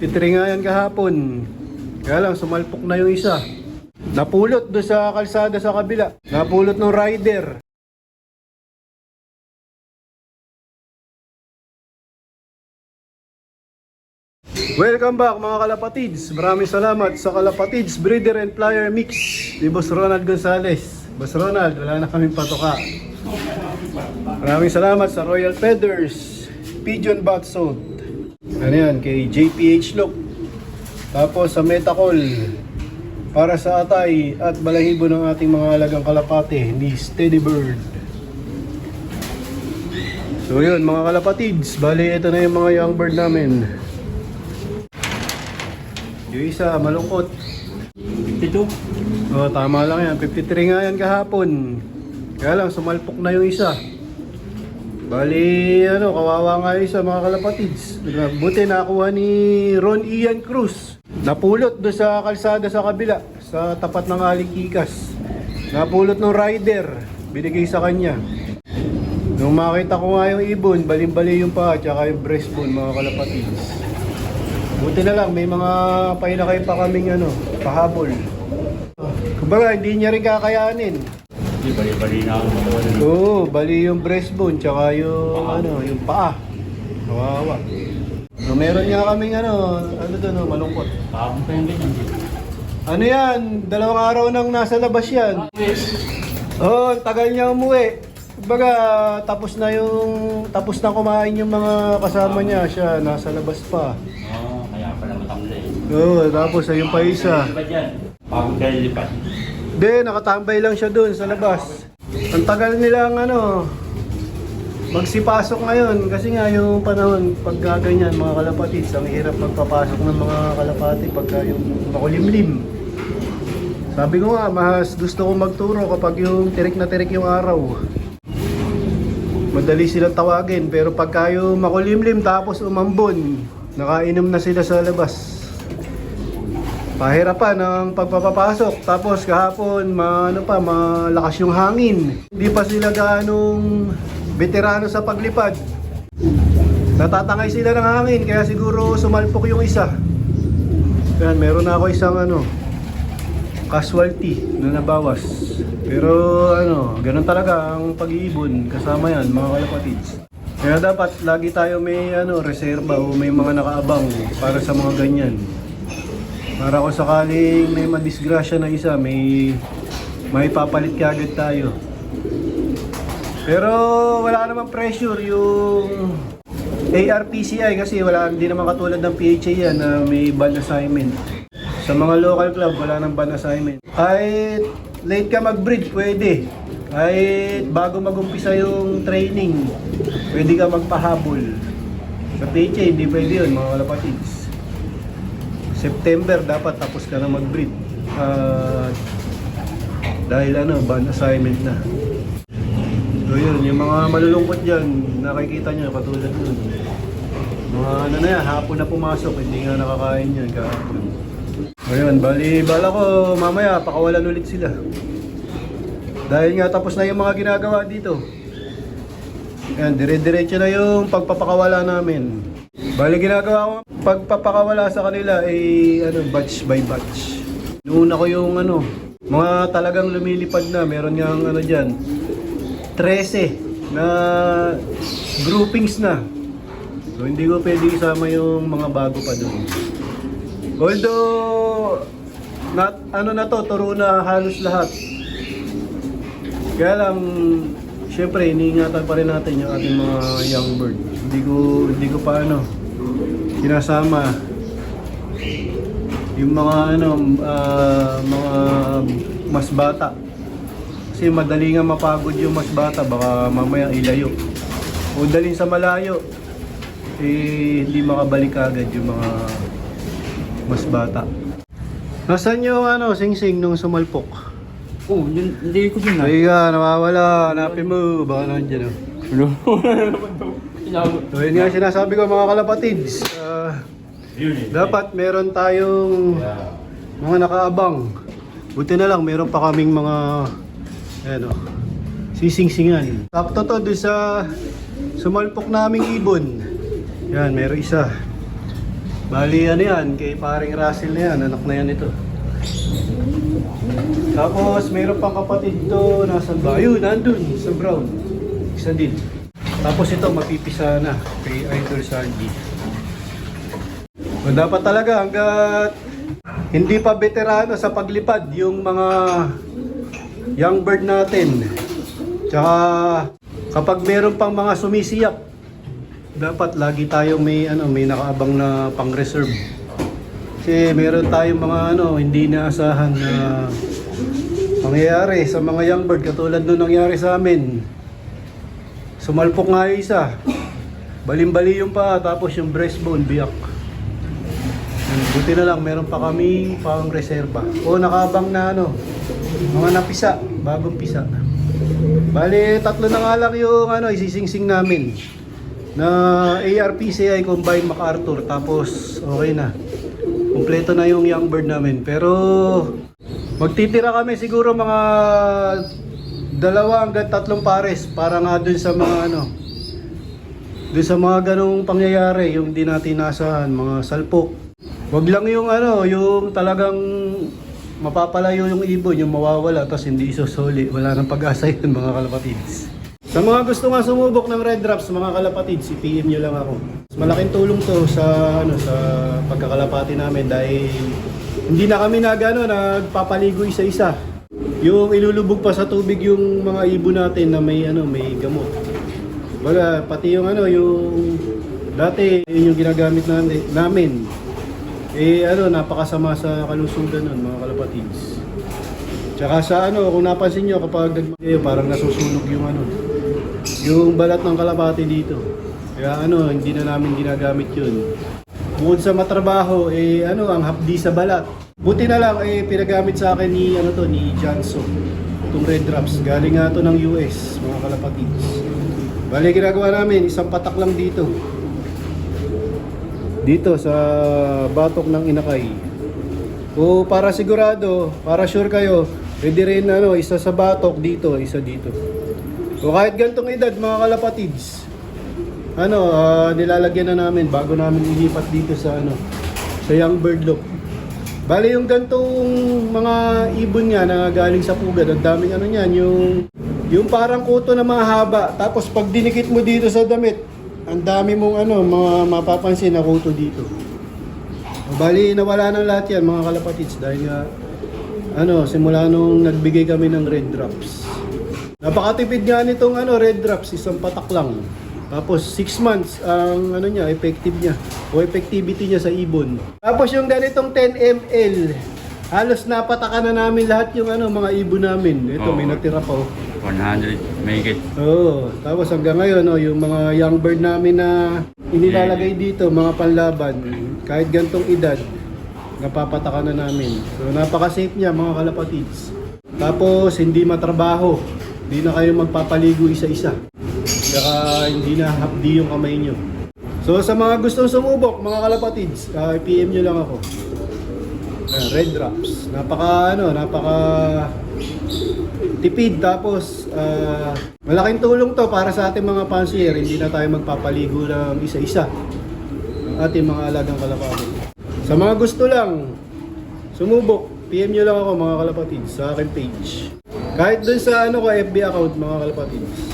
Titringayan kahapon. Kaya lang, sumalpok na yung isa. Napulot doon sa kalsada sa kabila. Napulot ng rider. Welcome back mga kalapatids. Maraming salamat sa Kalapatids Breeder and Flyer Mix ni Boss Ronald Gonzales. Boss Ronald, wala na kaming patoka. Maraming salamat sa Royal Feathers Pigeon Bat Sold. Ano yan, kay JPH Look. Tapos sa Metacol para sa atay at balahibo ng ating mga alagang kalapate ni Steady Bird. So yun mga kalapatids, bali ito na yung mga young bird namin. Yung isa malungkot 52. Oh, tama lang yan, 53 nga yan kahapon. Kaya lang sumalpok na yung isa. Bali kawawa nga yung isa mga kalapatids. Buti nakuha ni Ron Ian Cruz. Napulot doon sa kalsada sa kabila, sa tapat ng Aling Kikas. Napulot ng rider, binigay sa kanya. Nung makita ko nga yung ibon, baling-bali yung paa, tsaka yung breastbone mga kalapatids. Buti na lang, may mga painakay pa kaming pahabol. Kumbaga, hindi niya rin kakayanin. Hindi, bali-bali na ako. Oo, bali yung breastbone, tsaka yung yung paa. Kawawa. So, meron nga kaming malungkot. Kahapon pa yung ganyan. Ano yan? 2 araw nang nasa labas yan. Oo, tagal niya umuwi. Kumbaga, tapos na kumain yung mga kasama niya. Siya, nasa labas pa. Kaya pala matambay. Oo, tapos ayun pa isa. Lipat yan. Pagod kayo lipat. Hindi, nakatambay lang siya doon sa labas. Ang tagal nilang magsipasok ngayon. Kasi nga yung panahon, pagka ganyan mga kalapatids, ang hirap magpapasok ng mga kalapati pagka yung makulimlim. Sabi ko nga, mas gusto ko magturo kapag yung tirik na tirik yung araw. Madali silang tawagin, pero pagka yung makulimlim tapos umambon, nakainom na sila sa labas. Pahirapan ang pagpapapasok. Tapos kahapon, malakas yung hangin. Hindi pa sila ganong veterano sa paglipad. Natatangay sila ng hangin, kaya siguro sumalpok yung isa. Yan, meron na ako isang casualty na nabawas. Pero ganun talaga ang pag-iibon. Kasama yan, mga kalapatids. Kaya dapat lagi tayo may reserba o may mga nakaabang para sa mga ganyan. Para kung sakaling may madisgrasya na isa, may papalit kagad tayo. Pero wala namang pressure yung ARPCI kasi hindi naman katulad ng PHA yan na may ban assignment. Sa mga local club, wala nang ban assignment. Kahit late ka mag-breed, pwede. Kahit bago mag-umpisa yung training, pwede ka magpahabol. Sa PHA, hindi pwede yun mga kalapatids. September dapat tapos ka na mag-breed. Dahil ban assignment na. So yun, yung mga malulungkot dyan, nakikita nyo katulad nun. Mga hapon na pumasok, hindi nga nakakain yun kahapon. Ayun, bala ko mamaya pakawalan ulit sila. Dahil nga tapos na yung mga ginagawa dito. Ayan, dire-diretso na yung pagpapakawala namin. Bali ginagawa ko pagpapakawala sa kanila ay batch by batch. Noon ako yung mga talagang lumilipad na, meron ngang dyan 13 na groupings na. So hindi ko pwede isama yung mga bago pa doon. Although turo na halos lahat. Kaya lang syempre iniingatan pa rin natin yung ating mga young bird. Hindi ko pa sinasama yung mga mga mas bata. Kasi madali nga mapagod yung mas bata, baka mamaya ilayo. O dalhin sa malayo, hindi makabalik agad yung mga mas bata. Nasaan yung sing-sing nung sumalpok? Oh, hindi ko din Ay nawawala, hanapin mo, baka nandiyan So yun nga sinasabi ko mga kalapatids, dapat meron tayong mga nakaabang. Buti na lang meron pa kaming mga sising-singan. Tapos to doon sa sumalpok naming ibon. Yan, meron isa. Bali ano yan, kay paring Russell na yan, anak na yan ito. Tapos mayroon pang kapatid to, nasan ba? Ayun, nandun, sa brown. Isa din. Tapos ito, mapipisa na kay Idol Sanji. So, dapat talaga hanggat hindi pa veterano sa paglipad yung mga young bird natin. Tsaka kapag meron pang mga sumisiyak, dapat lagi tayong may nakaabang na pang-reserve. Kasi meron tayong mga hindi naasahan na mangyayari sa mga young bird katulad nung nangyari sa amin. Sumalpok nga yung isa. Balimbali yung paa tapos yung breastbone biyak. Buti na lang meron pa kami pang reserba. O nakaabang na mga napisa, bagong pisa. Bali, 3 na nga lang yung isisingsing namin na ARPCI Combined MacArthur, tapos okay na. Kumpleto na yung young bird namin. Pero magtitira kami siguro mga 2 hanggang 3 pares para nga dun sa mga dun sa mga ganong pangyayari, yung di natin nasahan, mga salpok. Wag lang yung yung talagang mapapalayo yung ibon, yung mawawala tapos hindi isusuli. Wala nang pag-asa yun mga kalapatids. Sa mga gusto nga sumubok ng red drops mga kalapatids, i-PM nyo lang ako. Malaking tulong to sa sa pagkakalapati namin dahil hindi na kami nagpapaligo isa-isa. Yung ilulubog pa sa tubig yung mga ibon natin na may may gamot. Baga pati yung yung dati yun yung ginagamit namin. Napakasama sa kalusugan nun mga kalapatids. Tsaka sa kung napansin nyo kapag nagmagayo parang nasusunog yung yung balat ng kalapati dito. Kaya hindi na namin ginagamit yun. Bukod sa matrabaho, ang hapdi sa balat. Buti na lang, pinagamit sa akin ni Johnson. Itong red drops. Galing nga to ng US, mga kalapatids. Bali, ginagawa namin, isang patak lang dito. Dito sa batok ng inakay. O para sigurado, para sure kayo, pwede rin isa sa batok dito, isa dito. O kahit gantong edad mga kalapatids, nilalagyan na namin bago namin ilipat dito sa sa young bird loop. Bali yung gantong mga ibon niya na galing sa pugad, ang daming niyan, yung parang kuto na mahaba, tapos pag dinikit mo dito sa damit, ang dami mong mga mapapansin na kuto dito. Bali, nawala ng lahat yan mga kalapatids dahil nga simula nung nagbigay kami ng red drops. Napakatipid nga nitong red drops, isang patak lang. Tapos 6 months ang effective niya o effectivity niya sa ibon. Tapos yung ganitong 10 ml, halos napatakan na namin lahat yung mga ibon namin. Ito may natira pa 100, may higit. Tapos hanggang ngayon yung mga young bird namin na inilalagay dito, mga panlaban, kahit gantong edad, napapatakan na namin. So napaka-safe niya mga kalapatids. Tapos hindi matrabaho, hindi na kayo magpapaligo isa-isa. Saka hindi na hapdi yung kamay nyo. So sa mga gustong sumubok mga kalapatids, PM nyo lang ako. Red drops. Napaka tipid, tapos malaking tulong to para sa ating mga pansier. Hindi na tayo magpapaligo ng isa-isa ang ating mga alagang kalapati. Sa mga gusto lang sumubok, PM nyo lang ako mga kalapatids sa aking page. Kahit dun sa FB account mga kalapatids.